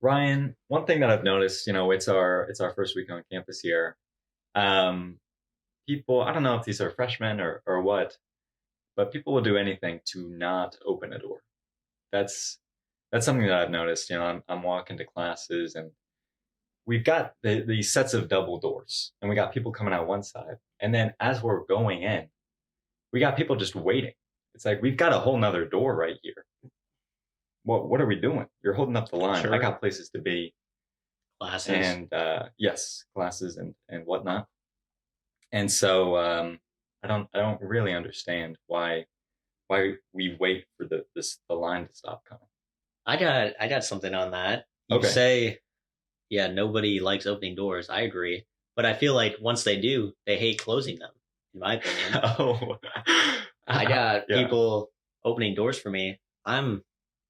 Ryan, one thing that I've noticed, it's our first week on campus here. Um, People, I don't know if these are freshmen or what, but people will do anything to not open a door. That's that's something that I've noticed. I'm walking to classes and we've got these sets of double doors, and we got people coming out one side, and then as we're going in, we got people just waiting. It's like we've got a whole nother door right here. What are we doing? You're holding up the line. Sure. I got places to be, Classes. and yes, classes and whatnot. And so I don't really understand why we wait for the line to stop coming. I got something on that. You Okay. say, yeah, nobody likes opening doors. I agree. But I feel like once they do, they hate closing them, in my opinion. Oh, I got yeah. people opening doors for me. I'm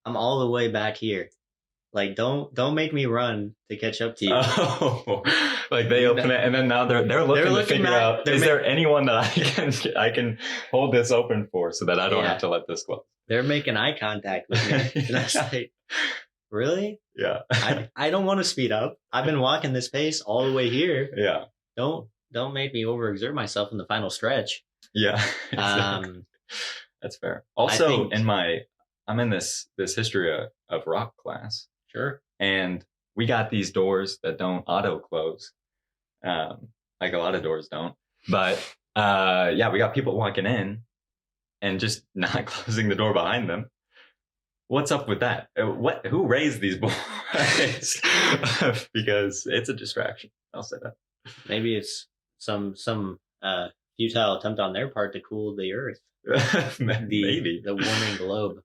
all the way back here. Like don't make me run to catch up to you. Oh, like they open it and then now they're looking to figure out, is there anyone that I can hold this open for so that I don't have to let this close? They're making eye contact with me. And I say, really? Yeah. I don't want to speed up. I've been walking this pace all the way here. Yeah. Don't make me overexert myself in the final stretch. Yeah. Exactly. That's fair. Also, I'm in this history of rock class. Sure. And we got these doors that don't auto close. Like a lot of doors don't. But yeah, we got people walking in and just not closing the door behind them. What's up with that? Who raised these boys? Because it's a distraction. I'll say that. Maybe it's some futile attempt on their part to cool the earth. Maybe the warming globe.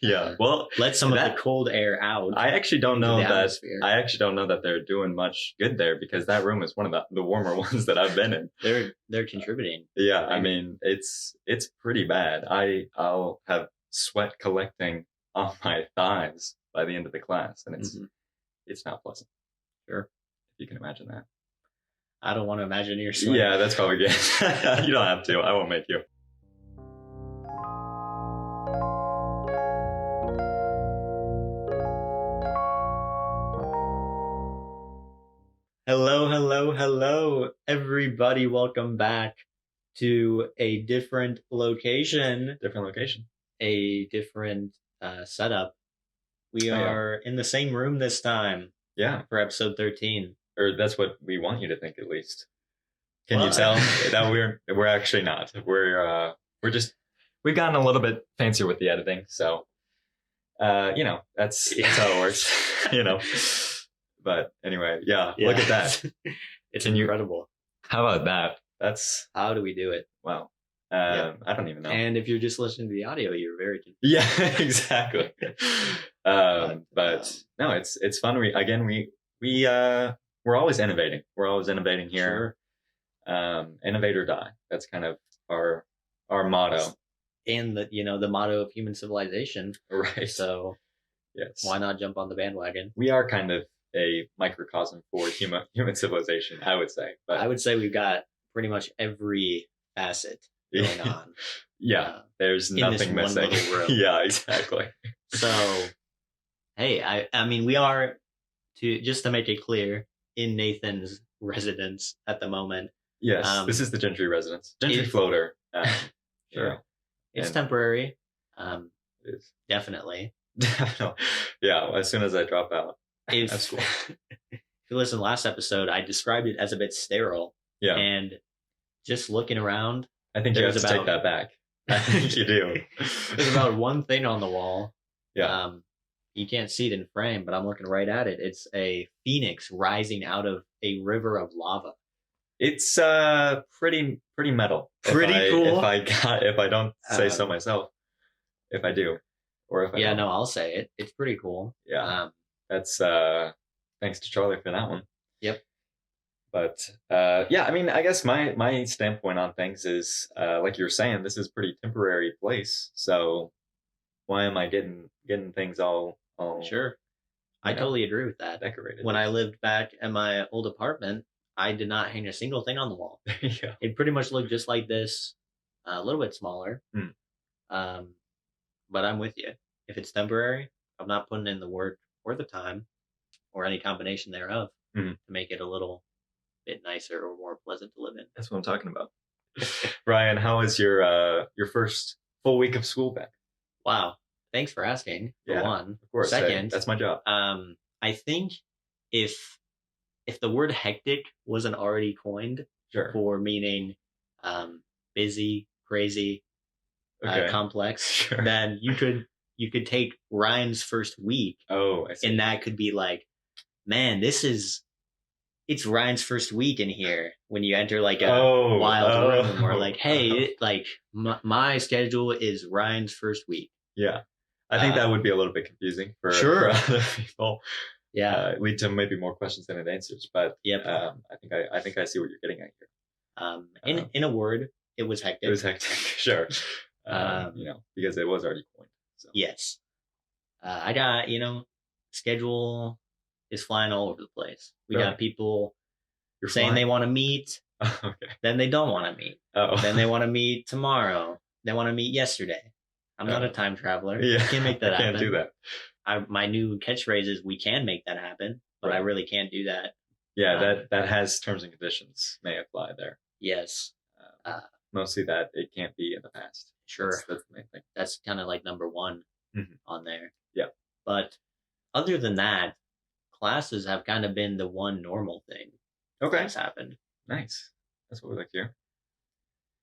Yeah. Well, let some of the cold air out. I actually don't know that. Atmosphere. I actually don't know that they're doing much good there because that room is one of the warmer ones that I've been in. They're contributing. Yeah, I mean it's pretty bad. I'll have sweat collecting on my thighs by the end of the class, and it's not pleasant. Sure, if you can imagine that. I don't want to imagine your sweat. Yeah, that's probably good. You don't have to. I won't make you. Hello, everybody. Welcome back to a different location. A different setup. We are in the same room this time. Yeah. For episode 13. Or that's what we want you to think, at least. Can you tell that we're actually not? We've gotten a little bit fancier with the editing, so that's how it works. But anyway, yeah. Look at that. It's incredible. How about that? How do we do it? Wow. I don't even know. And if you're just listening to the audio, you're very confused. Yeah, exactly. But no, it's fun. We're always innovating. We're always innovating here. Sure. Innovate or die. That's kind of our motto. And the motto of human civilization. Right. So yes. Why not jump on the bandwagon? We are kind of a microcosm for human civilization, I would say. But I would say we've got pretty much every facet going on. Yeah, there's nothing missing. Yeah, exactly. So, hey, I mean, we are just to make it clear, in Nathan's residence at the moment. Yes, this is the Gentry residence. Gentry floater. Sure. It's temporary. It is. Definitely. Yeah, as soon as I drop out. If you listen to last episode, I described it as a bit sterile. Yeah. And just looking around, I think you have to take that back. I think you do. There's about one thing on the wall. Yeah. You can't see it in frame, but I'm looking right at it. It's a phoenix rising out of a river of lava. It's pretty metal. Pretty cool. If I don't say so myself. If I do. Or if I don't. No, I'll say it. It's pretty cool. Yeah. That's thanks to Charlie for that one. Yep. But yeah, I mean, I guess my standpoint on things is like you were saying, this is a pretty temporary place. So why am I getting things all Sure. I totally agree with that. Decorated. When I lived back in my old apartment, I did not hang a single thing on the wall. Yeah. It pretty much looked just like this, a little bit smaller. But I'm with you. If it's temporary, I'm not putting in the work or the time or any combination thereof Mhm. to make it a little bit nicer or more pleasant to live in. That's what I'm talking about. Ryan, how was your first full week of school back? Wow. Thanks for asking, for Yeah, one. of course. Hey, Second, that's my job. I think if the word hectic wasn't already coined Sure. for meaning busy, crazy, Okay. complex, Sure. then you could take Ryan's first week, Oh, I see. and that could be like, man, it's Ryan's first week in here when you enter like a wild room, or like, hey, like my schedule is Ryan's first week. Yeah, I think that would be a little bit confusing for other people. Yeah, lead to maybe more questions than it answers. But yep. I think I see what you're getting at here. In a word, it was hectic. It was hectic, sure. Because it was already coined. So. Yes, I got schedule is flying all over the place. We got people saying they want to meet, okay. Then they don't want to meet. Oh. Then they want to meet tomorrow. They want to meet yesterday. I'm not a time traveler. Yeah, I can't make that happen. I can't do that. My new catchphrase is "We can make that happen," but I really can't do that. Yeah, that has terms and conditions may apply there. Yes. Mostly that it can't be in the past. Sure. That's the main thing. That's kind of like number one on there. Yeah. But other than that, classes have kind of been the one normal thing that's happened. Nice. That's what we like to hear.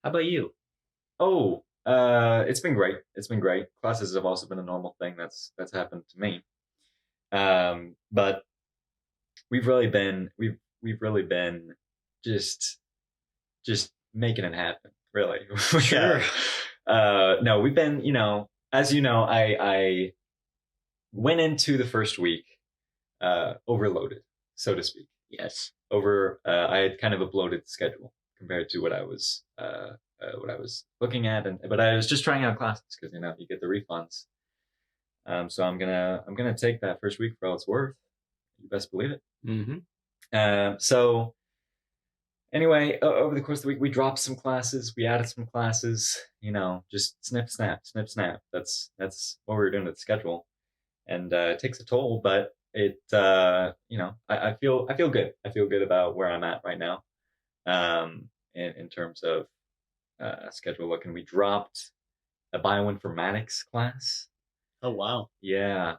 How about you? Oh, it's been great. It's been great. Classes have also been a normal thing that's happened to me. But we've really been just making it happen, really. Sure. No, we've been, as you know, I went into the first week overloaded, so to speak. Yes. I had kind of a bloated schedule compared to what I was looking at, but I was just trying out classes because you get the refunds. So I'm gonna take that first week for all it's worth. You best believe it. Mm-hmm. So anyway, over the course of the week, we dropped some classes, we added some classes. Just snip, snap, snip, snap. That's what we were doing with the schedule, and it takes a toll, but it I feel good. I feel good about where I'm at right now. In terms of schedule looking, we dropped a bioinformatics class. Oh wow. Yeah.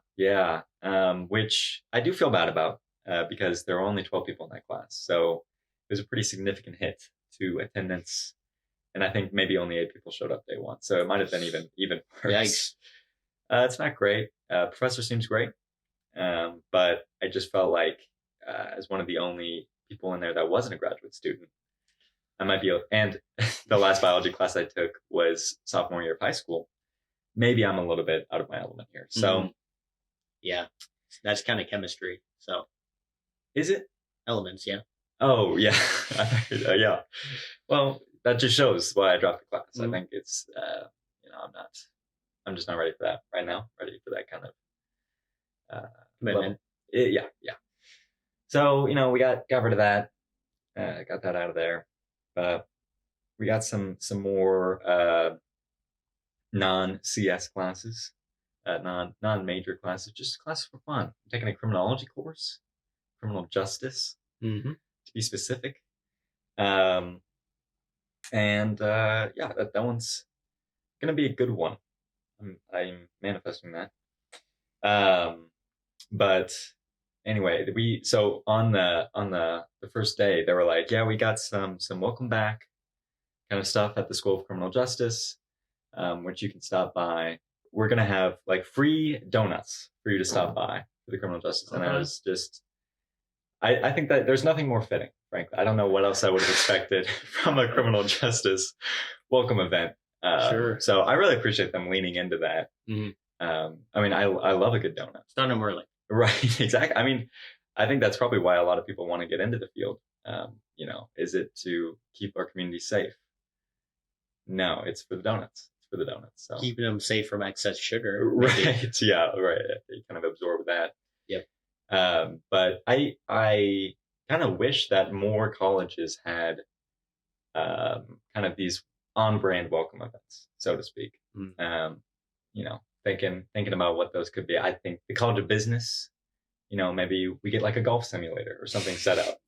Which I do feel bad about because there were only 12 people in that class, so it was a pretty significant hit to attendance, and I think maybe only 8 people showed up day one, so it might have been even worse. Yikes. It's not great. Professor seems great, but I just felt like as one of the only people in there that wasn't a graduate student, I might be, and the last biology class I took was sophomore year of high school. Maybe I'm a little bit out of my element here. So, yeah, that's kind of chemistry. So, is it elements? Yeah. Oh yeah, yeah. Well, that just shows why I dropped the class. I think it's, I'm just not ready for that right now. Ready for that kind of commitment. Yeah. So we got rid of that. Got that out of there. We got some more non-CS classes, non-major classes, just classes for fun. I'm taking a criminology course, criminal justice, to be specific. That one's gonna be a good one. I'm manifesting that. But anyway, so on the first day, they were like, yeah, we got some welcome back kind of stuff at the School of Criminal Justice, which you can stop by. We're gonna have like free donuts for you to stop by for the criminal justice, and I was just, I think that there's nothing more fitting, frankly. I don't know what else I would have expected from a criminal justice welcome event. Sure. So I really appreciate them leaning into that. I mean, I love a good donut. It's not early. Right, exactly. I mean, I think that's probably why a lot of people want to get into the field. Is it to keep our community safe? No, it's for the donuts. It's for the donuts. So keeping them safe from excess sugar. Right. Maybe. Yeah. Right. They kind of absorb that. Yep. But I kind of wish that more colleges had kind of these on-brand welcome events, so to speak. Thinking about what those could be. I think the College of Business, maybe we get like a golf simulator or something set up,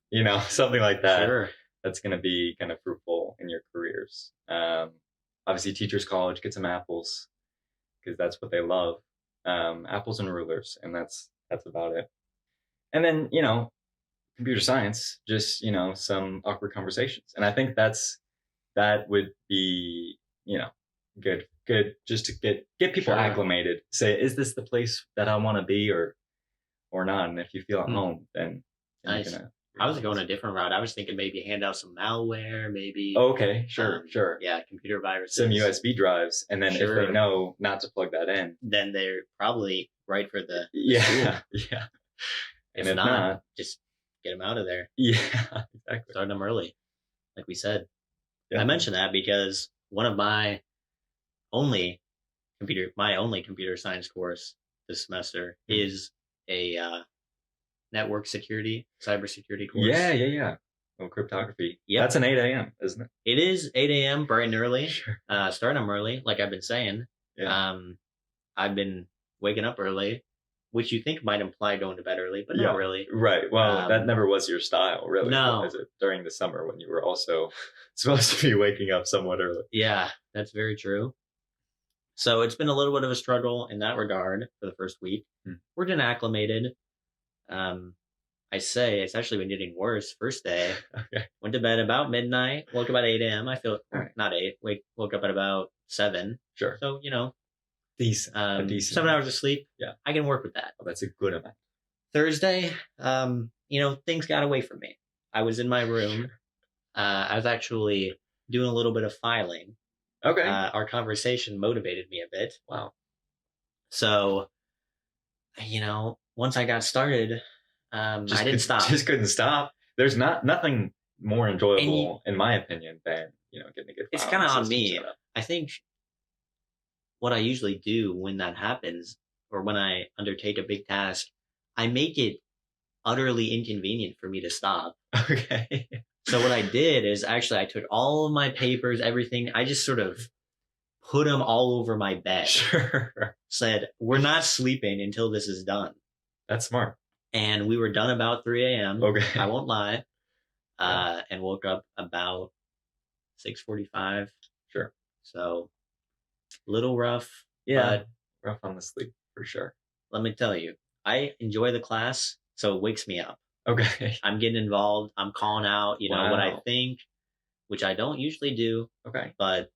something like that. Sure. That's going to be kind of fruitful in your careers. Obviously, teachers college, get some apples because that's what they love. Apples and rulers, and that's about it. And then computer science, just some awkward conversations, and I think that would be good just to get people Sure. acclimated. Say, is this the place that I want to be or not? And if you feel at home, then Nice. I was going a different route. I was thinking maybe hand out some malware, maybe. Okay, sure. Yeah, computer viruses. Some USB drives, and then if they know not to plug that in, then they're probably right for the yeah, school. yeah. And if not, just get them out of there. Yeah, exactly. Start them early, like we said. Yeah. I mentioned that because one of my only computer science course this semester is a network security, cybersecurity course. Yeah. Oh, cryptography. Yeah, that's an 8 a.m., isn't it? It is 8 a.m. bright and early. Sure. Starting them early, like I've been saying. Yeah. I've been waking up early, which you think might imply going to bed early, but not really. Right. Well, that never was your style, really. No. Was it during the summer when you were also supposed to be waking up somewhat early? Yeah, that's very true. So it's been a little bit of a struggle in that regard for the first week. We're getting acclimated. I say it's actually been getting worse. First day, okay. Went to bed about midnight, woke up at 8 a.m. I feel not 8, woke up at about 7. Sure. So, decent. 7 hours of sleep. Yeah. I can work with that. Oh, that's a good amount. Thursday, things got away from me. I was in my room. I was actually doing a little bit of filing. Okay. Our conversation motivated me a bit. Wow. So, once I got started, I didn't stop. Just couldn't stop. There's nothing more enjoyable, in my opinion, than getting a good. It's kind of on me. I think what I usually do when that happens, or when I undertake a big task, I make it utterly inconvenient for me to stop. Okay. So what I did is actually I took all of my papers, everything. I just sort of put them all over my bed. Sure. Said, we're not sleeping until this is done. That's smart. And we were done about 3 a.m. Okay. I won't lie. And woke up about 6:45. Sure. So a little rough. Yeah. But rough on the sleep for sure. Let me tell you, I enjoy the class, so it wakes me up. Okay. I'm getting involved. I'm calling out, what I think, which I don't usually do. Okay. But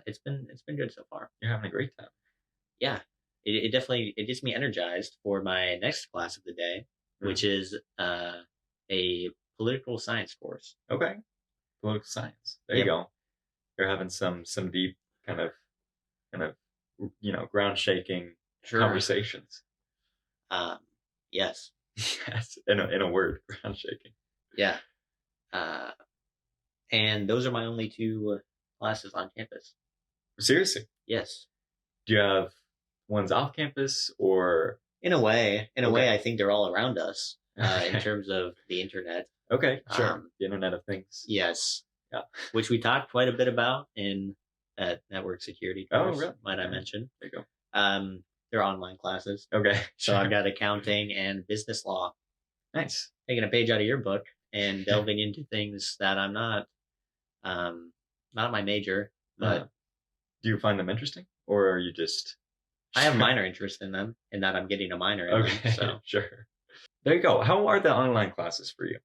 it's been good so far. You're having a great time. Yeah. It definitely gets me energized for my next class of the day, which is a political science course. Okay. Political science. There you go. You're having some deep kind of ground shaking conversations. Yes. Yes. In a word, ground shaking. Yeah. And those are my only 2 classes on campus. Seriously? Yes. Do you have ones off campus or? In a way, I think they're all around us in terms of the internet. Okay, sure. The Internet of Things. Yes. Yeah. Which we talked quite a bit about in network security course, really? might I mention. There you go. They're online classes. Okay. So I've got accounting and business law. Nice. Taking a page out of your book and delving into things that I'm not my major, but do you find them interesting, or are you just? I have minor interest in them, in that I'm getting a minor in them. So sure. There you go. How are the online classes for you?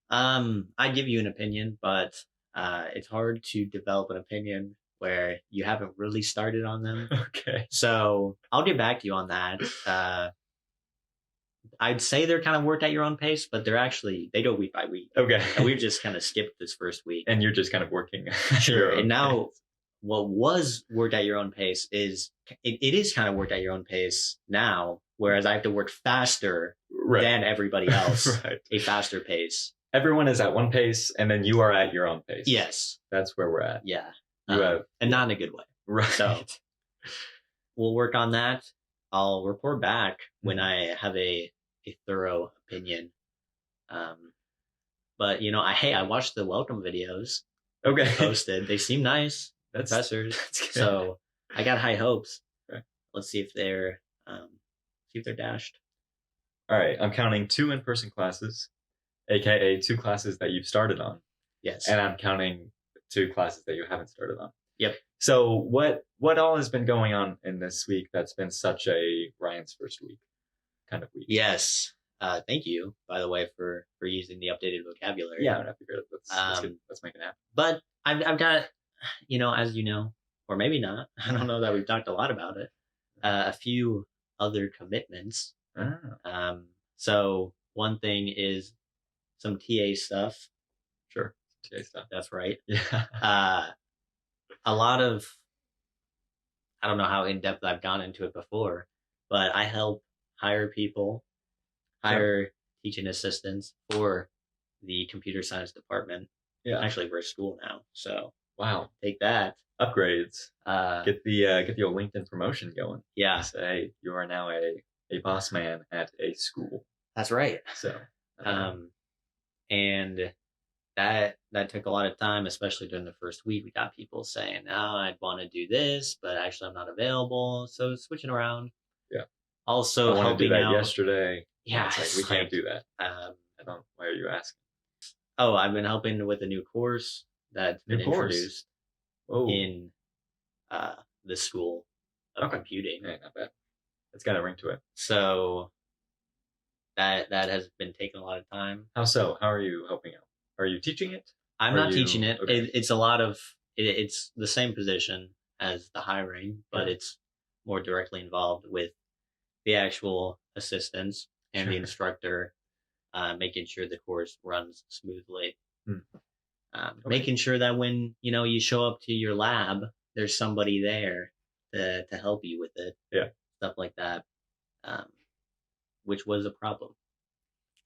I give you an opinion, but it's hard to develop an opinion where you haven't really started on them. Okay. So I'll get back to you on that. I'd say they're kind of worked at your own pace, but they go week by week. Okay. And we've just kind of skipped this first week. And you're just kind of working. Sure. And now what was worked at your own pace is, it is kind of worked at your own pace now, whereas I have to work faster than everybody else. Right. A faster pace. Everyone is at one pace, and then you are at your own pace. Yes. That's where we're at. Yeah. And not in a good way. Right. So we'll work on that. I'll report back when I have a thorough opinion. But I watched the welcome videos. Okay. Posted. They seem nice. Professors. So I got high hopes. Okay. Let's see if they're dashed. All right, I'm counting 2 in-person classes, aka 2 classes that you've started on, Yes. and I'm counting 2 classes that you haven't started on. Yep. So what all has been going on in this week that's been such a Ryan's first week kind of week? Yes. Thank you, by the way, for using the updated vocabulary. Yeah, I figured let's make it happen. But I've got, as you know, or maybe not. I don't know that we've talked a lot about it. A few other commitments. So one thing is some TA stuff. Sure, TA stuff. That's right. Yeah. A lot of, I don't know how in depth I've gone into it before, but I help hire people, hire teaching assistants for the computer science department. Yeah. Actually, we're a school now, so wow, take that. Upgrades. Get the old LinkedIn promotion going. Yeah. Say, hey, you are now a boss man at a school. That's right. So, and that took a lot of time, especially during the first week. We got people saying, "Oh, I'd want to do this, but actually I'm not available." So switching around. Yeah. Also, I want to do that out. yesterday. Yeah, it's like, we can't do that. I don't. Why are you asking? Oh, I've been helping with a new course that's been introduced in the school of computing. Yeah, not bad. It's got a ring to it. So that has been taking a lot of time. How so? How are you helping out? Are you teaching it? I'm not teaching it. Okay. It's a lot of it's the same position as the hiring, but it's more directly involved with the actual assistants and the instructor, making sure the course runs smoothly. Making sure that when you show up to your lab, there's somebody there to help you with it. Yeah, stuff like that, which was a problem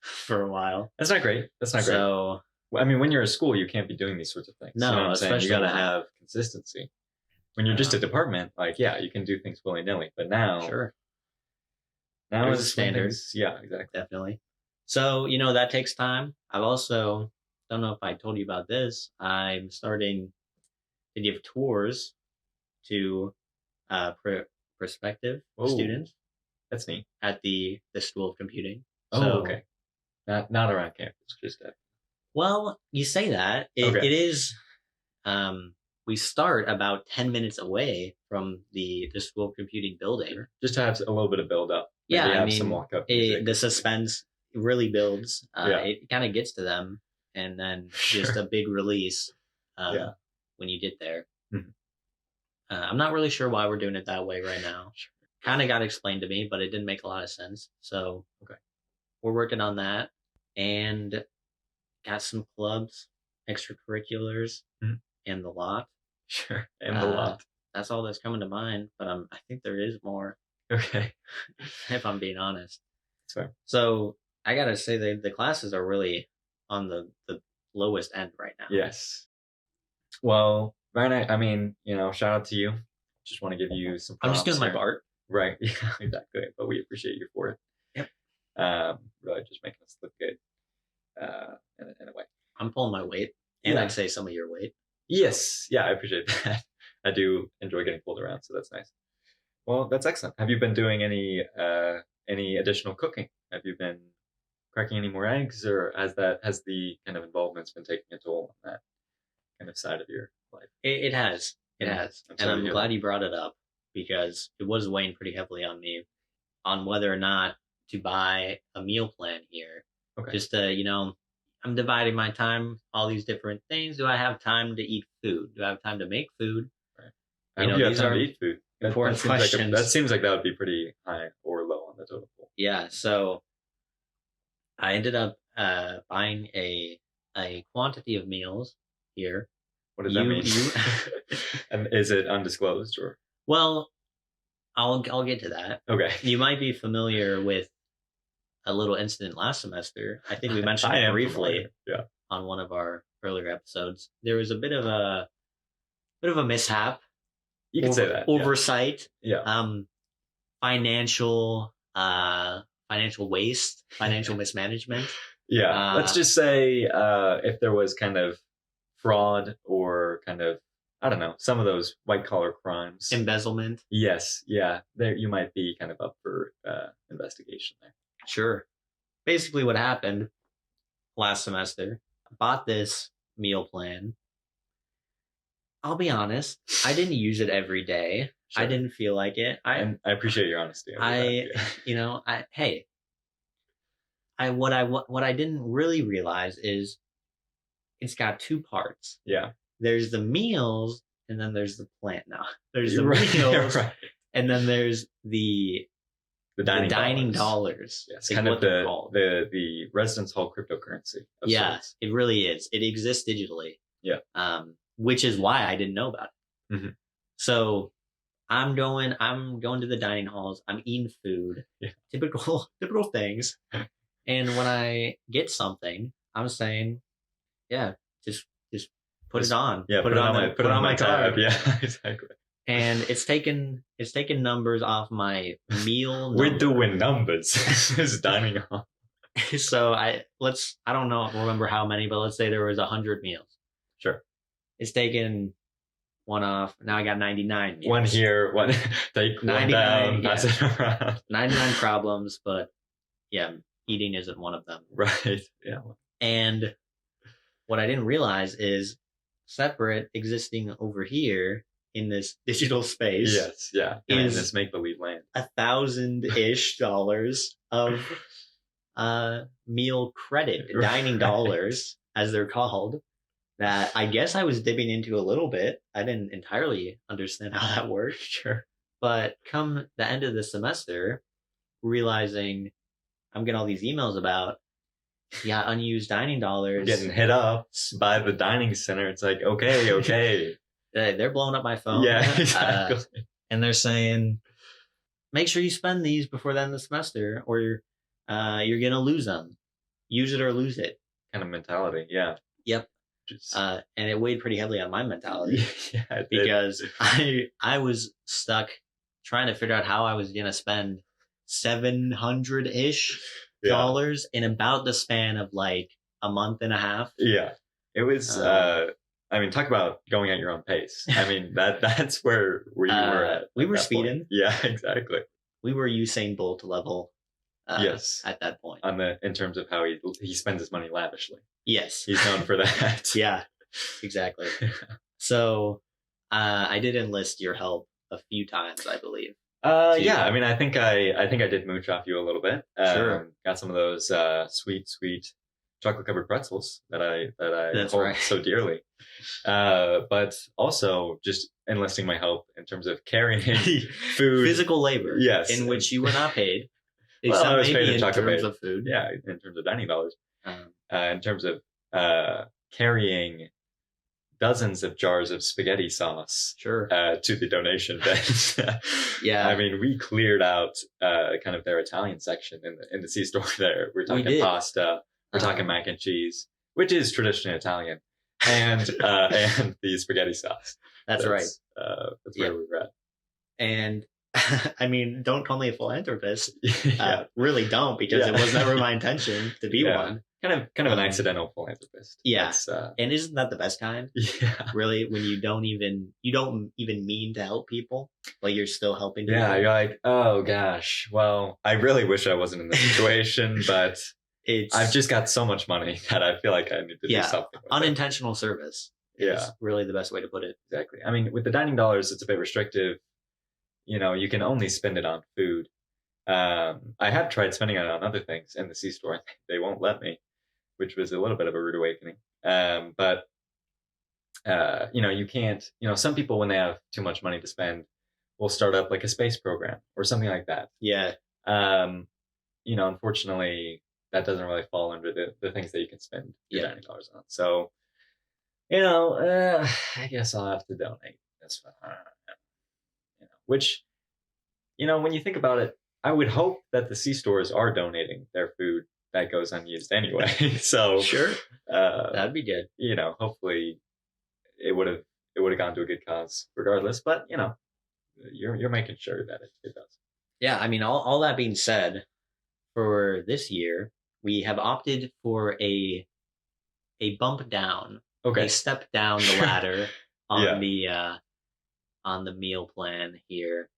for a while. That's not great. So, I mean, when you're a school, you can't be doing these sorts of things. No, you know what I'm saying? You got to when- have consistency. When you're just a department, like, yeah, you can do things willy-nilly. But now, now There's is a standard. Yeah, exactly. Definitely. So, that takes time. I've also, don't know if I told you about this, I'm starting to give tours to prospective students. That's neat. At the School of Computing. Oh, So, okay. Not around campus, just at... Well, you say that. It is, we start about 10 minutes away from the School of Computing building. Sure. Just to have a little bit of build up. Yeah, I mean, some walk up the suspense really builds. It kind of gets to them, and then just a big release when you get there. Mm-hmm. I'm not really sure why we're doing it that way right now. Kind of got explained to me, but it didn't make a lot of sense. So we're working on that, and got some clubs, extracurriculars, and the lot. Sure, and the lot. That's all that's coming to mind, but I think there is more. Okay. If I'm being honest. That's fair. So I gotta say the classes are really on the lowest end right now. Yes. Well, Ryan, I mean, shout out to you. Just want to give you some props. I'm just doing my part. Right. Yeah, exactly. But we appreciate you for it. Yep. Really just making us look good. In a way. I'm pulling my weight. And I'd say some of your weight. Yes. Yeah, I appreciate that. I do enjoy getting pulled around, so that's nice. Well, that's excellent. Have you been doing any additional cooking? Have you been cracking any more eggs, or has the kind of involvement's been taking a toll on that kind of side of your life? It has. It has. And I'm glad you brought it up, because it was weighing pretty heavily on me on whether or not to buy a meal plan here. Okay. Just to, I'm dividing my time, all these different things. Do I have time to eat food? Do I have time to make food? Right. I hope you have time to eat food. Important questions. That seems like that would be pretty high or low on the totem pole. Yeah, so I ended up buying a quantity of meals here. What does that mean? And is it undisclosed or? Well, I'll get to that. Okay. You might be familiar with a little incident last semester. I think we mentioned it briefly on one of our earlier episodes. There was a bit of a mishap. You can say that. Oversight. Yeah. Financial waste, financial mismanagement. Yeah. Let's just say if there was kind of fraud or kind of, I don't know, some of those white collar crimes. Embezzlement. Yes. Yeah. There you might be kind of up for investigation there. Sure. basically what happened last semester. I bought this meal plan. I'll be honest, I didn't use it every day. Sure. I didn't feel like it. And I appreciate your honesty. What I didn't really realize is it's got two parts. Yeah. There's the meals, and then there's the plan. Now there's the Right, meals, right. and then there's the dining dollars. Yes, kind of the residence hall cryptocurrency. Yeah, sorts. it really is. It exists digitally. Yeah. Which is why I didn't know about it. Mm-hmm. So I'm going to the dining halls. I'm eating food. Yeah. Typical things. And when I get something, I'm saying, yeah, just put it on. Yeah, put it on my tab. Yeah, exactly. And it's taken numbers off my meal. We're doing numbers. This dining hall. So I don't remember how many, but let's say there was 100 meals. Sure. It's taken one off. Now I got 99 meals. One here, one take one down, pass it around. 99 problems, but yeah, eating isn't one of them. Right. Yeah. And what I didn't realize is separate existing over here in this digital space. Yes. Yeah. In this make-believe land. $1,000-ish of meal credit, dining dollars, as they're called, that I guess I was dipping into a little bit. I didn't entirely understand how that worked. Sure. But come the end of the semester, realizing I'm getting all these emails about, unused dining dollars. Getting hit up by the dining center. It's like, okay. They're blowing up my phone. Yeah, exactly. And they're saying, make sure you spend these before the end of the semester or you're going to lose them. Use it or lose it. Kind of mentality. Yeah. Yep. And it weighed pretty heavily on my mentality. Yeah, because I was stuck trying to figure out how I was going to spend $700-ish in about the span of like a month and a half. Yeah. It was, talk about going at your own pace. I mean, that's where we were at. We were speeding. Point. Yeah, exactly. We were Usain Bolt level. Yes. At that point. In terms of how he spends his money lavishly. Yes. He's known for that. Yeah, exactly. So I did enlist your help a few times, I believe. Yeah. I mean, I think I did mooch off you a little bit. Sure. Got some of those sweet chocolate covered pretzels that I hold so dearly. But also just enlisting my help in terms of carrying food, physical labor. Yes. In which you were not paid. Well, I was paid in terms of food. Yeah, in terms of dining dollars. In terms of carrying dozens of jars of spaghetti sauce to the donation bin. Yeah. I mean, we cleared out kind of their Italian section in the C-store there. We're talking pasta, we're talking mac and cheese, which is traditionally Italian, and the spaghetti sauce. That's right. That's where we were at. And I mean, don't call me a philanthropist. Really don't, because it was never my intention to be one. Kind of an accidental philanthropist. Yeah. And isn't that the best kind? Yeah. Really, when you don't even mean to help people, but you're still helping people. Yeah, you're like, oh gosh, well, I really wish I wasn't in this situation, but I've just got so much money that I feel like I need to do something with unintentional service is really the best way to put it. Exactly. I mean, with the dining dollars, it's a bit restrictive. You know, you can only spend it on food. I have tried spending it on other things in the C-store. They won't let me, which was a little bit of a rude awakening. But you can't, some people, when they have too much money to spend, will start up like a space program or something like that. Yeah. Unfortunately, that doesn't really fall under the things that you can spend your dining dollars on. So, I guess I'll have to donate. That's fine. Which, when you think about it, I would hope that the C-stores are donating their food that goes unused anyway. So sure, that'd be good. Hopefully it would have gone to a good cause regardless. But you're making sure that it does. Yeah, I mean, all that being said, for this year we have opted for a bump down, a step down the ladder on the meal plan here.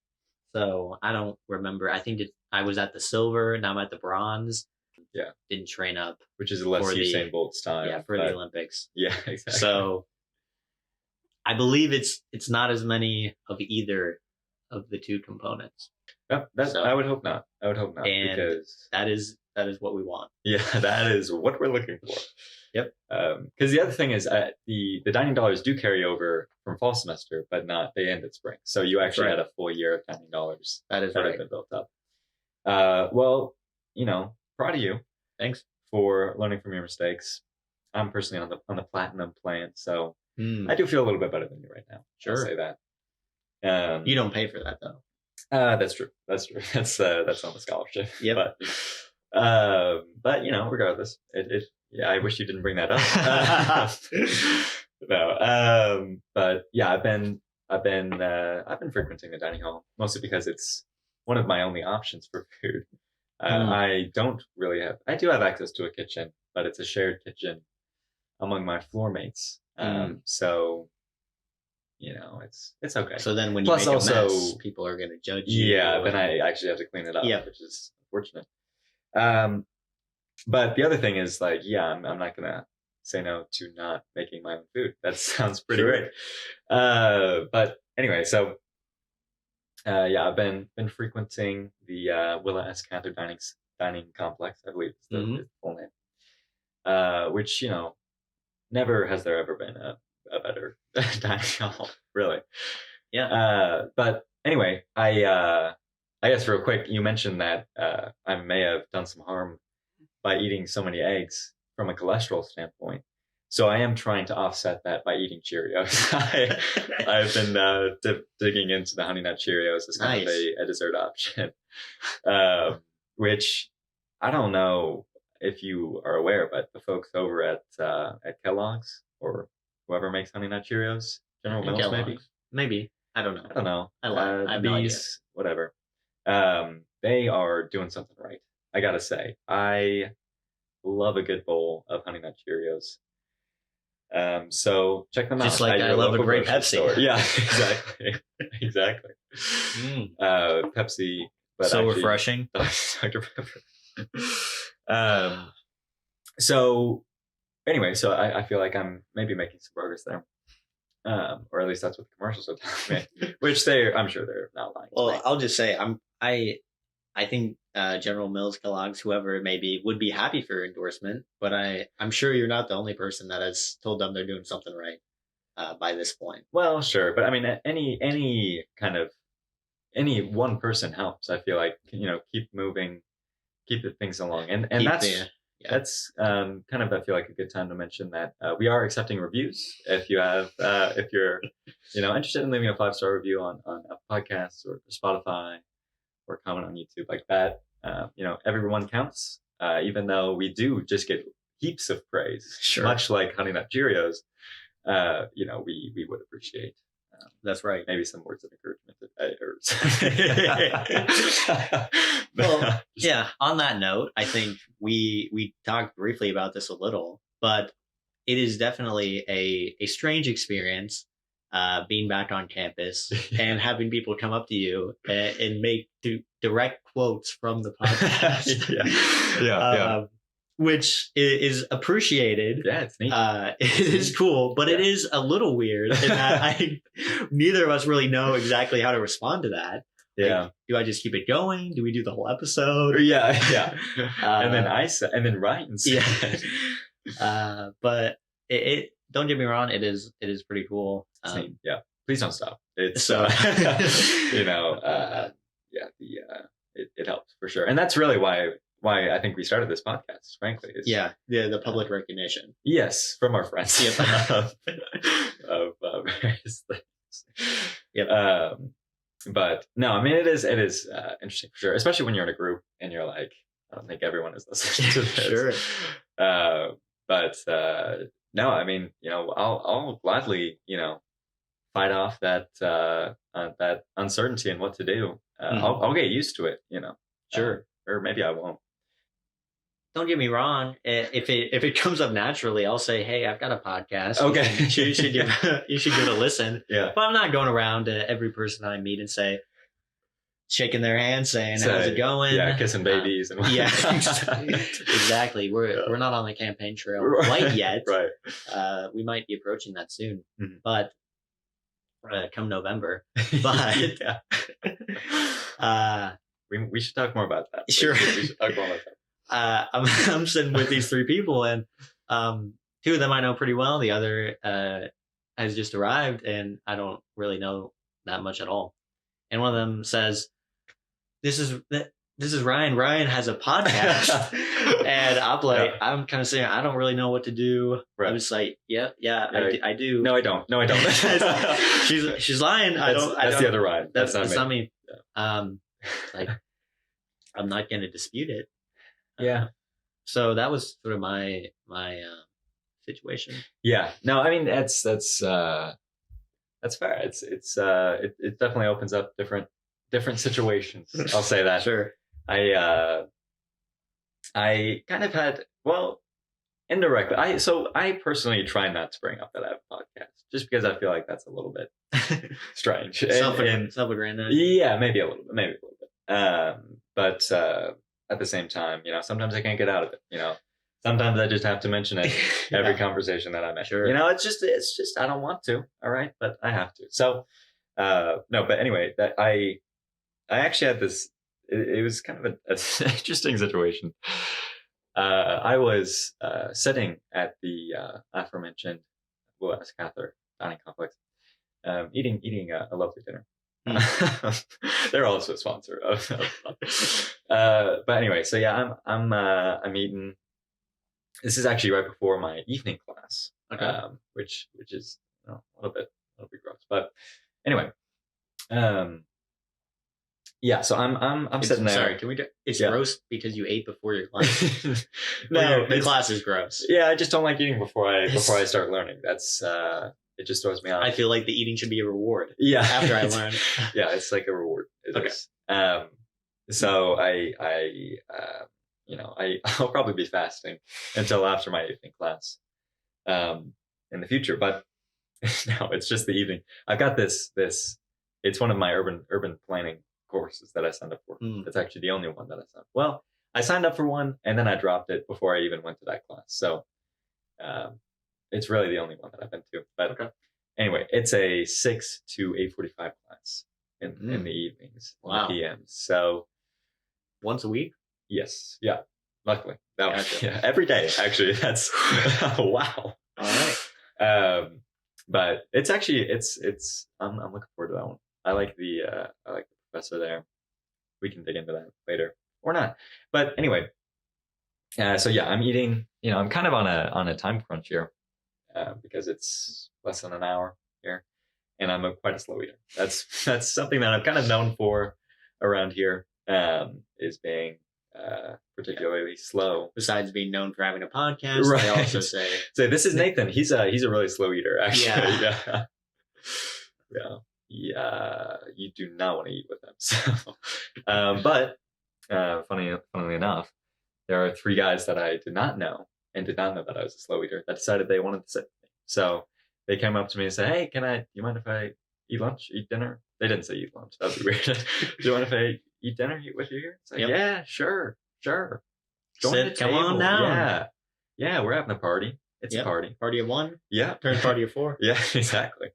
So I don't remember. I think I was at the silver, now I'm at the bronze. didn't train up. Which is less Usain Bolt style. Yeah, for the Olympics. Yeah, exactly. So I believe it's not as many of either of the two components. Yep, I would hope not. I would hope not. And because that is what we want. Yeah, that is what we're looking for. Yep. Because the other thing is the dining dollars do carry over from fall semester, but they end at spring. So you actually had a full year of dining dollars that have been built up. Well, proud of you. Thanks for learning from your mistakes. I'm personally on the platinum plan, so I do feel a little bit better than you right now. Sure. I'll say that. You don't pay for that though. That's true. That's on the scholarship. Yeah. But regardless, I wish you didn't bring that up. No. But yeah, I've been frequenting the dining hall mostly because it's one of my only options for food. I do have access to a kitchen, but it's a shared kitchen among my floor mates. So, it's okay. So then when you make a mess, people are going to judge you. Yeah, then I actually have to clean it up, which is unfortunate. But the other thing is I'm not going to say no to not making my own food. That sounds pretty great. But anyway, so I've been frequenting the Willa S. Cather dining complex, I believe is the full name. Which, never has there ever been a better dining hall, really. Yeah. But anyway, I guess real quick, you mentioned that I may have done some harm by eating so many eggs from a cholesterol standpoint. So I am trying to offset that by eating Cheerios. I've been digging into the Honey Nut Cheerios as kind of a dessert option, which I don't know if you are aware, but the folks over at Kellogg's or whoever makes Honey Nut Cheerios, General Mills, maybe I don't know. I have no idea. Whatever. They are doing something right. I gotta say, I love a good bowl of Honey Nut Cheerios. So check them out. Just like I love a great Pepsi. Store. Yeah, exactly. Pepsi, but so refreshing. Dr. Pepper. So anyway, so I feel like I'm maybe making some progress there. Or at least that's what the commercials are telling me, which I'm sure they're not lying. Well, I'll just say I think General Mills, Kellogg's, whoever it may be, would be happy for your endorsement. But I'm sure you're not the only person that has told them they're doing something right by this point. Well, sure, but I mean, any one person helps. I feel like keep moving, keep the things along, and that's kind of I feel like a good time to mention that we are accepting reviews. If you're interested in leaving a 5-star review on podcasts or Spotify, or comment on YouTube like that. Everyone counts, even though we do just get heaps of praise, much like Honey Nut Cheerios. We would appreciate. That's right. Maybe some words of encouragement. Well, yeah. On that note, I think we talked briefly about this a little, but it is definitely a strange experience. Being back on campus and having people come up to you and make direct quotes from the podcast, which is appreciated. Yeah, it's neat. It is cool, but it is a little weird in that neither of us really know exactly how to respond to that. Yeah. Do I just keep it going? Do we do the whole episode? Yeah. And then Ryan said. Yeah. But it don't get me wrong, it is pretty cool. Yeah, please don't stop. It's it helps for sure, and that's really why I think we started this podcast. Frankly, the public recognition. Yes, from our friends. Yep. of various things. Yep. But no, I mean it is interesting for sure, especially when you're in a group and you're like, I don't think everyone is listening to this. Sure. But no, I mean, I'll gladly, fight off that uncertainty and what to do. I'll get used to it, Sure. Or maybe I won't. Don't get me wrong. If it comes up naturally, I'll say, "Hey, I've got a podcast. Okay, you should give it a listen." Yeah. But I'm not going around to every person I meet and say, shaking their hand, saying, "How's it going?" Yeah, kissing babies and yeah, exactly. We're not on the campaign trail quite yet. Right. We might be approaching that soon, Mm-hmm. but come November. But we should talk more about that. Sure. We should talk more about that. I'm sitting with these 3 people, and 2 of them I know pretty well. The other has just arrived, and I don't really know that much at all. And one of them says, "This is Ryan. Ryan has a podcast," and I'm like, I'm kind of saying, I don't really know what to do. Right. I'm just like, yeah, I do. No, I don't. she's lying. That's the other Ryan. That's not me. Yeah. Like, I'm not going to dispute it. Yeah. So that was sort of my situation. Yeah. No, I mean that's fair. It definitely opens up different situations. I'll say that. Sure. I kind of had, well, indirectly. I personally try not to bring up that I have a podcast, just because I feel like that's a little bit strange. Self-aggrandizing. Yeah, maybe a little bit. But at the same time, sometimes I can't get out of it. Sometimes I just have to mention it every conversation that I'm in. Sure. It's just I don't want to. All right, but I have to. So no, but anyway, that I actually had this. It was kind of an interesting situation. I was sitting at the aforementioned West Catholic dining complex, eating a lovely dinner. They're also a sponsor of but anyway, so yeah, I'm eating. This is actually right before my evening class, okay. Which is a little bit gross, but anyway, yeah. So I'm sitting there. Sorry, can we? It's gross because you ate before your class. No, the class is gross. Yeah, I just don't like eating before I start learning. That's it just throws me off. I feel like the eating should be a reward. Yeah, after I learn. Yeah, it's like a reward. Okay. So I'll probably be fasting until after my evening class, in the future. But no, it's just the evening. I've got this. It's one of my urban planning courses that I signed up for. It's actually the only one that I signed up. Well, I signed up for one and then I dropped it before I even went to that class. So, it's really the only one that I've been to. But okay. Anyway, it's a 6 to 8:45 class in the evenings, wow. PMs. So once a week. Yes. Yeah. Luckily. Every day, actually. That's wow. All right. But it's actually, I'm looking forward to that one. I like the professor there. We can dig into that later or not. But anyway, so yeah, I'm eating, I'm kind of on a time crunch here, because it's less than an hour here and I'm quite a slow eater. That's something that I'm kind of known for around here, is being particularly slow. Besides being known for having a podcast, right. They also say. So this is Nathan. He's a really slow eater, actually. Yeah. Yeah. You do not want to eat with them. So, but funnily enough, there are 3 guys that I did not know and did not know that I was a slow eater that decided they wanted to sit with me. So they came up to me and said, "Hey, do you mind if I eat dinner?" They didn't say eat lunch. That would be weird. "Do you mind if I eat dinner with you here?" It's like, yeah, sure. Come on down. Yeah, we're having a party. It's a party. Party of 1. Yeah. Turn party of 4. Yeah, exactly.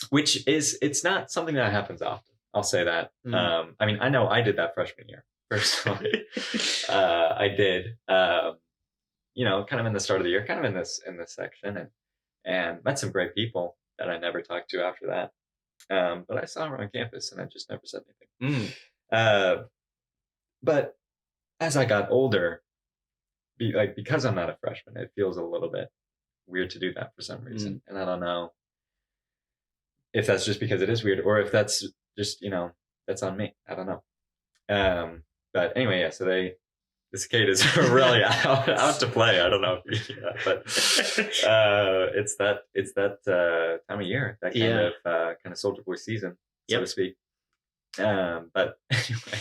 Which is not something that happens often. I'll say that. I mean, I know I did that freshman year, personally. I did, kind of in the start of the year, kind of in this section, and met some great people that I never talked to after that. But I saw them around campus and I just never said anything. But as I got older, because I'm not a freshman, it feels a little bit weird to do that for some reason. And I don't know if that's just because it is weird or if that's just, that's on me. I don't know. But anyway, yeah, so the cicadas are really out to play. I don't know if you know that, but it's that time of year, that kind of Soldier Boy season, so to speak. But anyway,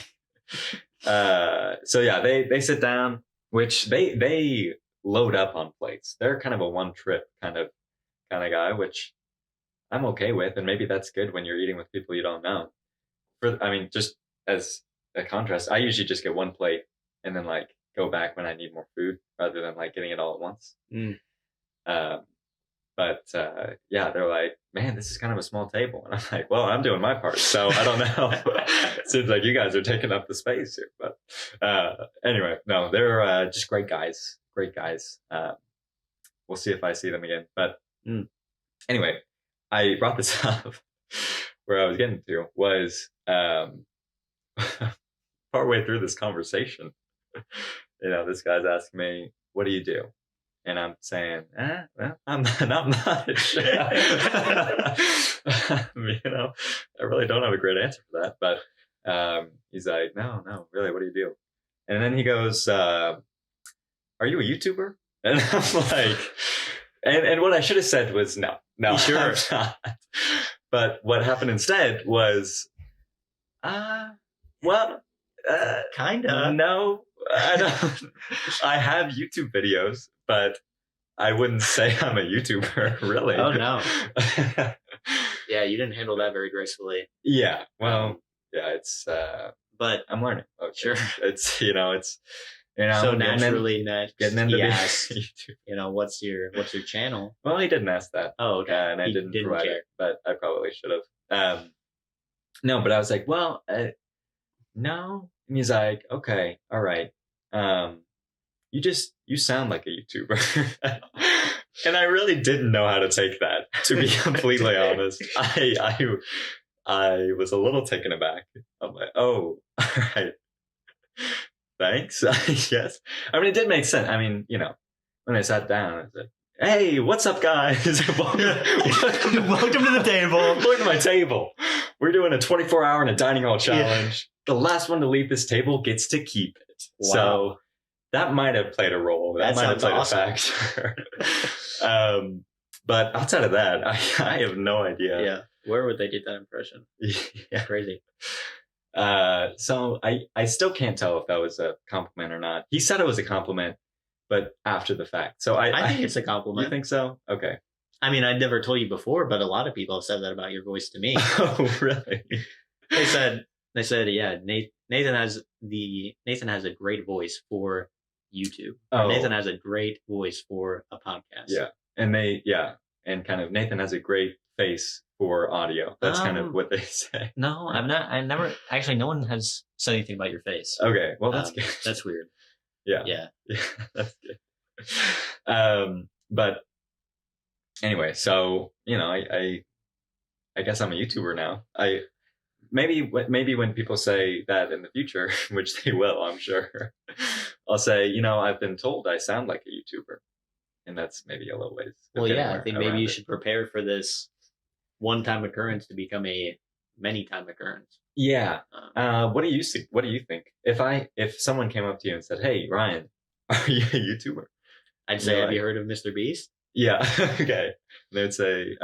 so yeah, they sit down, which they load up on plates. They're kind of a one trip kind of guy, which I'm okay with, and maybe that's good when you're eating with people you don't know. just as a contrast, I usually just get one plate and then like go back when I need more food rather than like getting it all at once. Um, but yeah, they're like, man, this is kind of a small table. And I'm like, well, I'm doing my part. So I don't know. Seems like you guys are taking up the space here. But anyway, no, they're just great guys. Great guys. We'll see if I see them again. But anyway, I brought this up. Where I was getting to was partway through this conversation, this guy's asking me, what do you do? And I'm saying, well, I'm not much. I really don't have a great answer for that. But he's like, no, really, what do you do? And then he goes, are you a YouTuber? And I'm like, and what I should have said was, no, sure. I'm not. But what happened instead was, kinda. No, I don't. I have YouTube videos, but I wouldn't say I'm a YouTuber, really. Oh, no. Yeah, you didn't handle that very gracefully. Yeah, well, yeah, it's, but I'm learning. Okay. Sure. It's, so naturally getting into what's your channel? Well, he didn't ask that. Oh, okay. And I didn't provide it, but I probably should have. No, but I was like, well, no. And he's like, okay, all right. You sound like a YouTuber. And I really didn't know how to take that, to be completely honest. I was a little taken aback. I'm like, oh, all right. Thanks, I guess. I mean, it did make sense. I mean, when I sat down, I was like, hey, what's up, guys? Welcome to the table. Welcome to my table. We're doing a 24-hour in a dining hall challenge. Yeah. The last one to leave this table gets to keep it. Wow. So that might have played a role. That might have played awesome. A factor. But outside of that, I have no idea. Yeah. Where would they get that impression? Yeah. Crazy. So I still can't tell if that was a compliment or not. He said it was a compliment, but after the fact. So I think it's a compliment. You think so? Okay. I mean, I'd never told you before, but a lot of people have said that about your voice to me. Oh, really? They said, yeah, Nathan has a great voice for YouTube. Oh. Nathan has a great voice for a podcast. Yeah. And kind of Nathan has a great face for audio. That's kind of what they say. No, I never actually, no one has said anything about your face. Okay. Well, that's good. That's weird. Yeah. That's good. But anyway, so, I guess I'm a YouTuber now. Maybe when people say that in the future, which they will, I'm sure, I'll say, I've been told I sound like a YouTuber. And that's maybe a little ways. Well, yeah, I think maybe you should prepare for this one-time occurrence to become a many-time occurrence. Yeah. What do you see? What do you think? If someone came up to you and said, "Hey, Ryan, are you a YouTuber?" I'd say, "Have you heard of Mr. Beast?" Yeah. Okay. They'd say,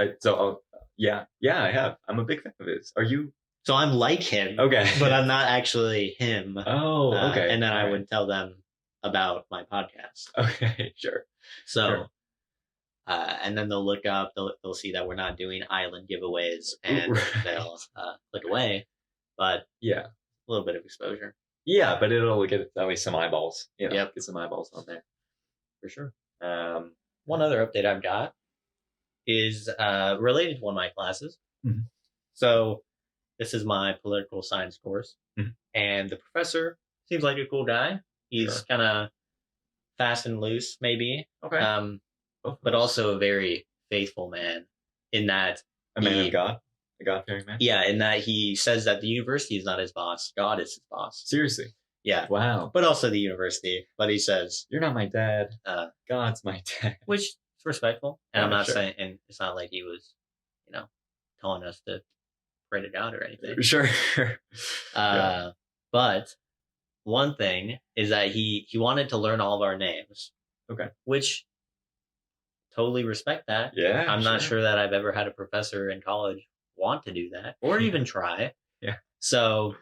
"Yeah, I have. I'm a big fan of his. Are you?" So I'm like him. Okay. But I'm not actually him. Oh, okay. And then I would tell them about my podcast. Okay, sure. So, sure. And then they'll look up, they'll see that we're not doing island giveaways, and they'll click away. But yeah, a little bit of exposure. Yeah, but it'll get at least some eyeballs. Yep. Get some eyeballs on there. For sure. One other update I've got is related to one of my classes. Mm-hmm. So this is my political science course, and the professor seems like a cool guy. He's kind of fast and loose, maybe. Okay. But also a very faithful man in that a man of God, a God-fearing man. Yeah, in that he says that the university is not his boss, God is his boss. Seriously. Yeah. Wow. But also the university. But he says, "You're not my dad. God's my dad," which is respectful. And I'm not saying, and it's not like he was, telling us to pray to God or anything. Sure. Yeah. But one thing is that he wanted to learn all of our names. Okay. Which totally respect that. Yeah. I'm not sure that I've ever had a professor in college want to do that or even try. Yeah. So.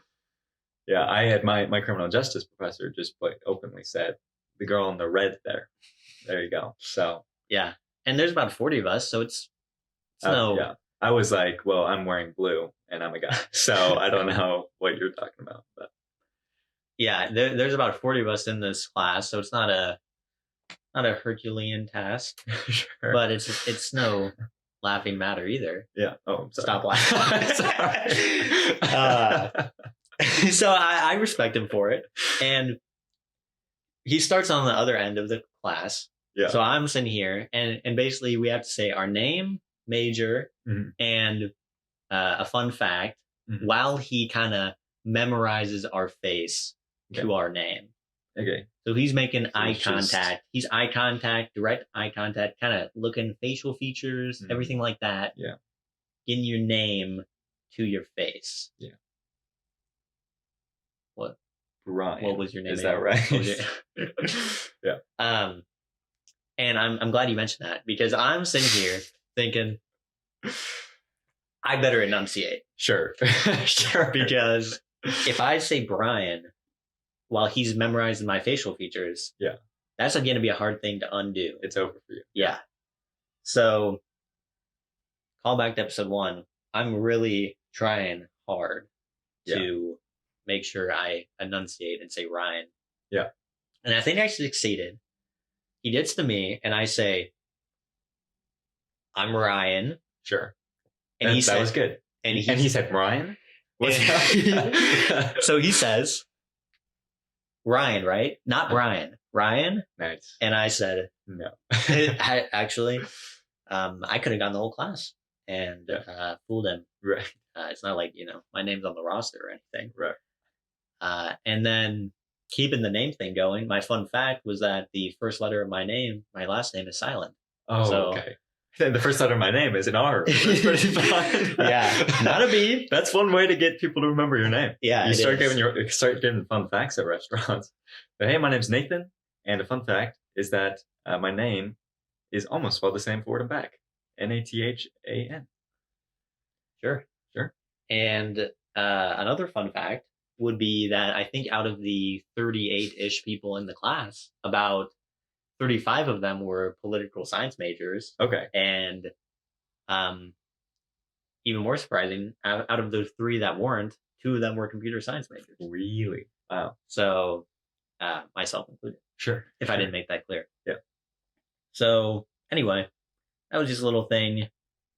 Yeah, I had my criminal justice professor just openly said, "The girl in the red there." There you go. So. Yeah. And there's about 40 of us, so it's no. Yeah. I was like, well, I'm wearing blue and I'm a guy, so I don't know what you're talking about. But Yeah, there's about 40 of us in this class, so it's not a Herculean task, sure. but it's no laughing matter either. Yeah. Oh, I'm sorry. Stop laughing. So I respect him for it, and he starts on the other end of the class. Yeah. So I'm sitting here, and basically we have to say our name, major, and a fun fact while he kind of memorizes our face to our name. Okay. So he's making eye contact. He's eye contact, direct eye contact, kind of looking facial features, everything like that. Yeah. Getting your name to your face. Yeah. What? Brian. What was your name? Is that right? Yeah. And I'm glad you mentioned that, because I'm sitting here thinking I better enunciate. Sure. Sure. Because if I say Brian while he's memorizing my facial features, that's going to be a hard thing to undo. It's over for you. Yeah. So, call back to episode 1. I'm really trying hard to make sure I enunciate and say Ryan. Yeah. And I think I succeeded. He gets to me and I say, I'm Ryan. Sure. And he said, that was good. And he said, Ryan? So he says, Ryan, right? Not Brian. Ryan? Nice. And I said, no. Actually, I could have gone the whole class and fooled him. Right. It's not like, my name's on the roster or anything. Right. And then keeping the name thing going, my fun fact was that the first letter of my name, my last name, is silent. Oh, so, okay. The first letter of my name is an R. That's pretty fun. Yeah, not a B. That's one way to get people to remember your name. Yeah, you start giving fun facts at restaurants. But hey, my name's Nathan, and a fun fact is that my name is almost spelled the same forward and back. Nathan. Sure. And another fun fact would be that I think out of the 38-ish people in the class, about 35 of them were political science majors. Okay. And even more surprising, out of those 3 that weren't, 2 of them were computer science majors. Really? Wow. So, myself included. Sure. If I didn't make that clear. Yeah. So, anyway, that was just a little thing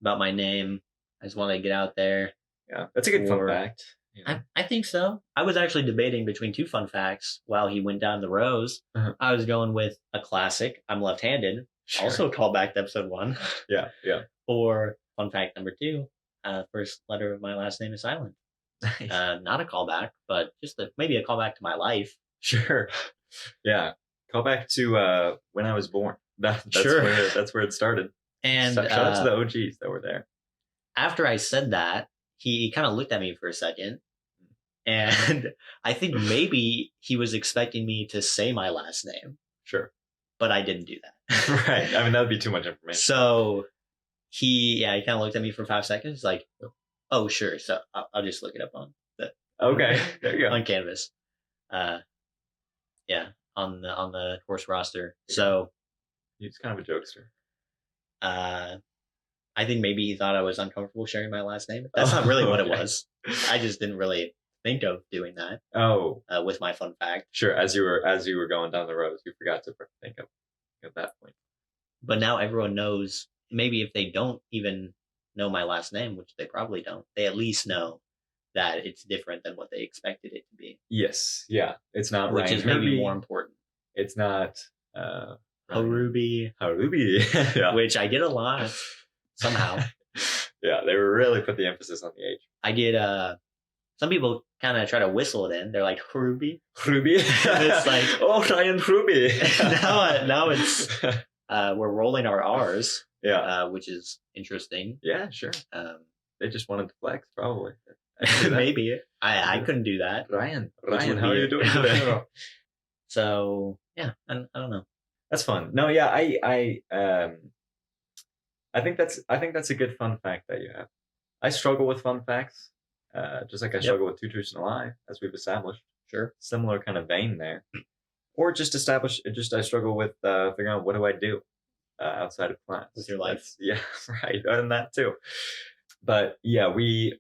about my name. I just wanted to get out there. Yeah, that's a good fun fact. Yeah. I think so. I was actually debating between 2 fun facts while he went down the rows. I was going with a classic, I'm left-handed, also call back to episode 1. Yeah. Or fun fact number 2, first letter of my last name is silent. Nice. Not a callback, but just maybe a callback to my life. Sure. Yeah. Call back to when I was born. That's where it started. And shout out to the OGs that were there. After I said that, he kind of looked at me for a second, and I think maybe he was expecting me to say my last name. Sure. But I didn't do that. Right. I mean, that would be too much information. So he kind of looked at me for 5 seconds, like, oh, sure. So I'll just look it up on okay. There you go. on Canvas. Yeah, on the course roster. Yeah. So he's kind of a jokester. I think maybe he thought I was uncomfortable sharing my last name. That's not really what it was. I just didn't really think of doing that. Oh, with my fun fact. Sure. As you were going down the road, you forgot to think of at that point. But now everyone knows. Maybe if they don't even know my last name, which they probably don't, they at least know that it's different than what they expected it to be. Yes. Yeah. It's not which Ryan is maybe Herbie. more important. It's not Harubi. Yeah. Which I get a lot somehow. Yeah, they really put the emphasis on the H. I get some people kind of try to whistle it in. They're like Harubi. It's like, oh, Ryan Harubi. now it's we're rolling our R's. Yeah. Which is interesting. Yeah, sure. They just wanted to flex, probably. Maybe. I couldn't do that. Ryan, how are you doing today? So yeah, I don't know. That's fun. No, yeah, I think that's a good fun fact that you have. I struggle with fun facts, just like I struggle with 2 truths and a lie, as we've established. Sure. Similar kind of vein there. Or I struggle with figuring out, what do I do outside of class with your life. Yeah, right. And that too. But yeah, we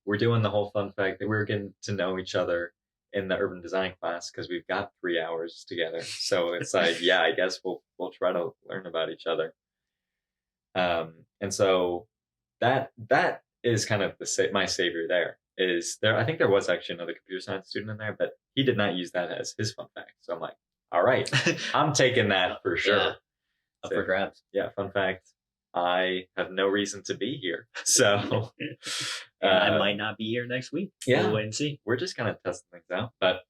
were doing the whole fun fact that we were getting to know each other in the urban design class because we've got 3 hours together. So it's like, yeah, I guess we'll try to learn about each other. And so that is kind of my savior there. Is there? I think there was actually another computer science student in there, but he did not use that as his fun fact. So I'm like, all right, I'm taking that for sure. Yeah. Up for grabs. Yeah, fun fact. I have no reason to be here. So I might not be here next week. Yeah. We'll wait and see. We're just kind of testing things out. But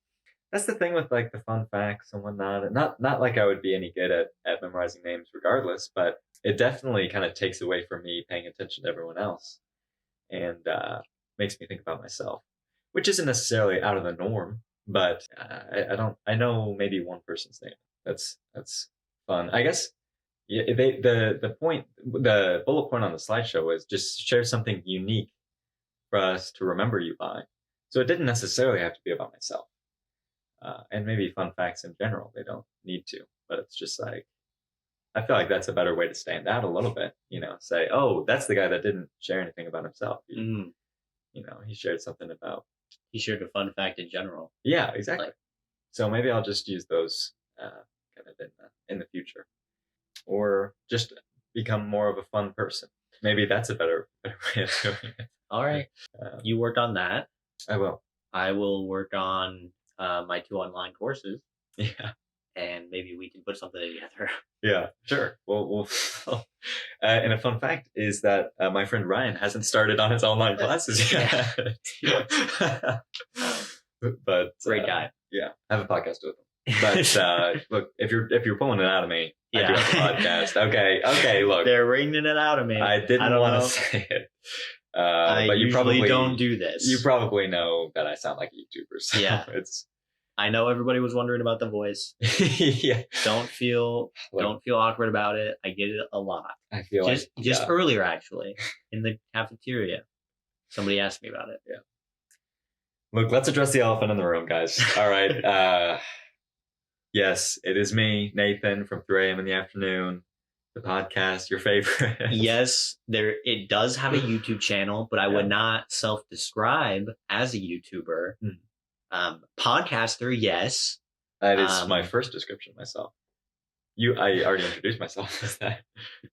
that's the thing with like the fun facts and whatnot. Not like I would be any good at memorizing names regardless, but it definitely kind of takes away from me paying attention to everyone else and makes me think about myself, which isn't necessarily out of the norm, but I know maybe one person's name. That's fun. I guess the bullet point on the slideshow was just share something unique for us to remember you by. So it didn't necessarily have to be about myself. And maybe fun facts in general, they don't need to, but it's just like, I feel like that's a better way to stand out a little bit, say, oh, that's the guy that didn't share anything about himself. He shared something about. He shared a fun fact in general. Yeah, exactly. So maybe I'll just use those kind of in the future, or just become more of a fun person. Maybe that's a better way of doing it. All right. You work on that. I will. I will work on my 2 online courses. Yeah. And maybe we can put something together. Yeah, sure. We'll and a fun fact is that my friend Ryan hasn't started on his online classes yet. But great guy. Yeah, I have a podcast with him. But look, if you're pulling it out of me, I do have a podcast. Okay, look. They're wringing it out of me. I didn't want to say it. But you probably don't do this. You probably know that I sound like a YouTuber. So yeah. I know everybody was wondering about the voice. Yeah. Don't feel awkward about it. I get it a lot. I feel just earlier actually in the cafeteria, somebody asked me about it. Yeah. Look, let's address the elephant in the room, guys. All right. Yes, it is me, Nathan, from 3 a.m. in the afternoon. The podcast, your favorite. Yes, it does have a YouTube channel, but I would not self-describe as a YouTuber. Podcaster, yes. That is my first description of myself. I already introduced myself as that.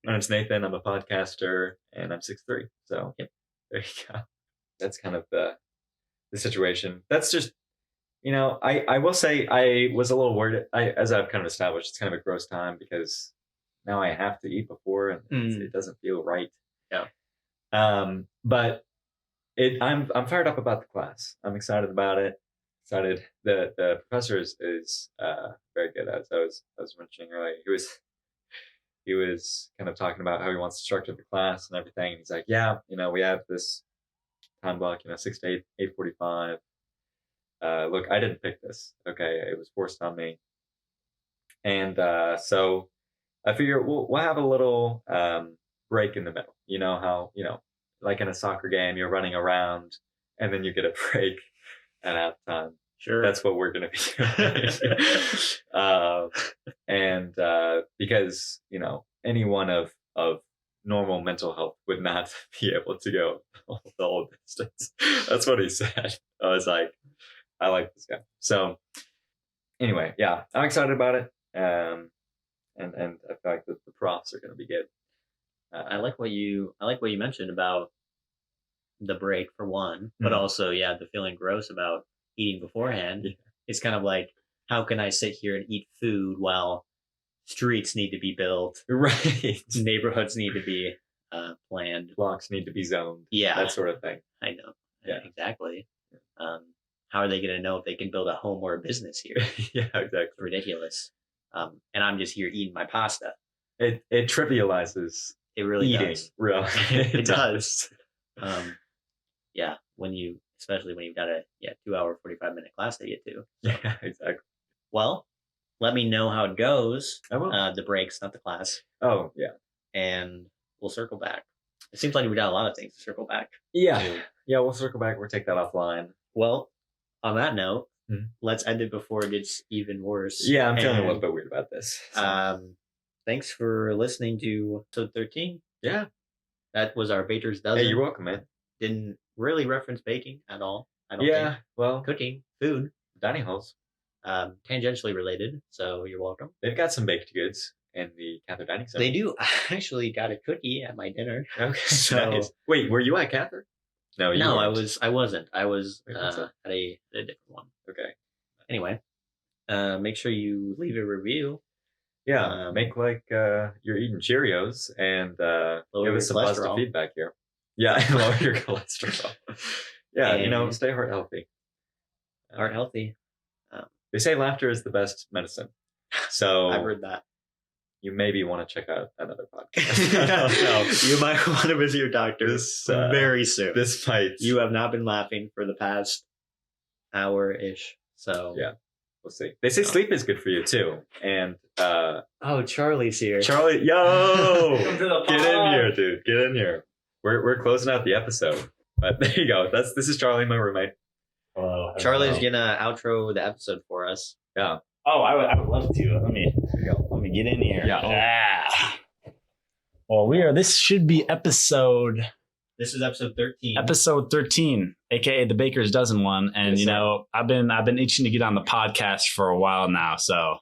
My name's Nathan. I'm a podcaster, and I'm 6'3". So there you go. That's kind of the situation. That's just, I will say I was a little worried. As I've kind of established, it's kind of a gross time because now I have to eat before, and it doesn't feel right. Yeah. But I'm fired up about the class. I'm excited about it. Excited. The professor is very good, as I was mentioning earlier. He was kind of talking about how he wants to structure the class and everything. And he's like, yeah, we have this time block, 6 to 8:45. Look, I didn't pick this. Okay, it was forced on me. And so I figure we'll have a little break in the middle. You know how like in a soccer game, you're running around and then you get a break at halftime. Sure. That's what we're going to be doing. And because, anyone of normal mental health would not be able to go the whole distance. That's what he said. I was like, I like this guy. So anyway, yeah, I'm excited about it. And I feel like the profs are going to be good. I like what you mentioned about the break for one, but also, the feeling gross about eating beforehand. Yeah. It's kind of like, how can I sit here and eat food while streets need to be built? Right. Neighborhoods need to be planned. Blocks need to be zoned. Yeah. That sort of thing. I know. Yeah. Exactly. How are they going to know if they can build a home or a business here? Yeah, exactly. It's ridiculous. And I'm just here eating my pasta. It trivializes it really eating. Does. Really. It does. Yeah, especially when you've got a 2-hour 45-minute class to get to. So. Yeah, exactly. Well, let me know how it goes. I will. The breaks, not the class. Oh, yeah. And we'll circle back. It seems like we got a lot of things to circle back. Yeah. Yeah, we'll circle back. We'll take that offline. Well, on that note, let's end it before it gets even worse. Yeah, I'm feeling a little bit weird about this. So. Thanks for listening to episode 13. Yeah. That was our Baker's Dozen. Hey, you're welcome, man. Didn't really reference baking at all. I don't Yeah, think. well, Cooking, food, dining halls. tangentially related. So you're welcome. They've got some baked goods in the Cather Dining Center. They do. I actually got a cookie at my dinner. Okay, So nice. Wait, were you at Cather? No, you no, weren't. I wasn't. I was Wait, what's that? at a different one. Okay. Anyway, make sure you leave a review. Yeah, make like you're eating Cheerios and give us some positive feedback here. Yeah, lower your cholesterol. Yeah, And stay heart healthy. Heart healthy. They say laughter is the best medicine. So I've heard that. you maybe want to check out another podcast. I don't know. You might want to visit your doctor very soon. This might. You have not been laughing for the past hour-ish. So yeah, we'll see. They say sleep is good for you too. And oh, Charlie's here. Charlie, yo, get in here, dude. Get in here. We're closing out the episode. But there you go. This is Charlie, my roommate. Hello. Charlie's gonna outro the episode for us. Yeah. Oh, I would love to. Let me get in here. Yeah. Well, this should be episode This is episode 13. Episode 13, aka the Baker's Dozen one. And Yes, I've been itching to get on the podcast for a while now. So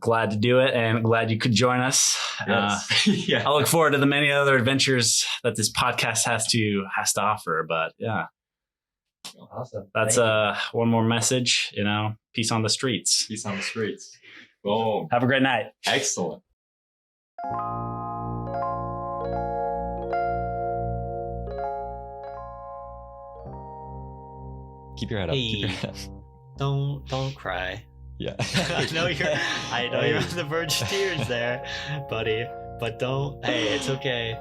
glad to do it and glad you could join us. Yes. Yeah. I look forward to the many other adventures that this podcast has to offer. But yeah. Awesome. That's one more message, peace on the streets. Peace on the streets. Boom. Have a great night. Excellent. Keep your head up. Keep your head up. Don't cry. Yeah. I know you're on the verge of tears there, buddy. But don't. Hey, it's okay.